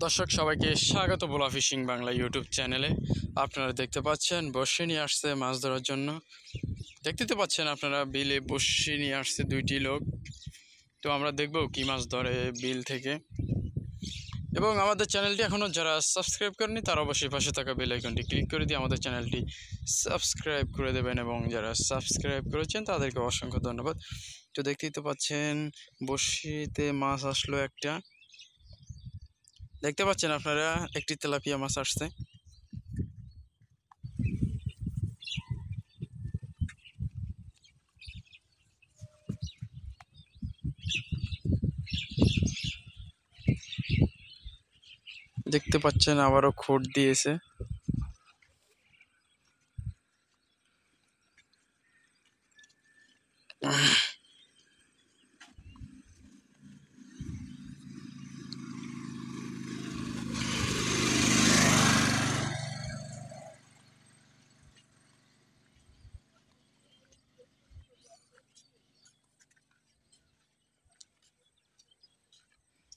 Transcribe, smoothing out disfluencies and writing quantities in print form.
দর্শক সবাইকে স্বাগত ভোলা ফিশিং বাংলা ইউটিউব চ্যানেলে। আপনারা দেখতে পাচ্ছেন বড়শি নিয়ে আসছে মাছ ধরার জন্য। দেখতে তো পাচ্ছেন আপনারা বিলে বড়শি নিয়ে আসছে দুইটি লোক। তো আমরা দেখব কি মাছ ধরে বিল থেকে। এবং আমাদের চ্যানেলটি এখনও যারা সাবস্ক্রাইব করেনি তারা অবশ্যই পাশে থাকা বেল আইকনটি ক্লিক করে দিয়ে আমাদের চ্যানেলটি সাবস্ক্রাইব করে দেবেন, এবং যারা সাবস্ক্রাইব করেছেন তাদেরকে অসংখ্য ধন্যবাদ। তো দেখতেই তো পাচ্ছেন বড়শিতে মাছ আসলো একটা। দেখতে পাচ্ছেন আপনারা একটি তেলাপিয়া মাছ আসছে। দেখতে পাচ্ছেন আবারও খুঁট দিয়েছে।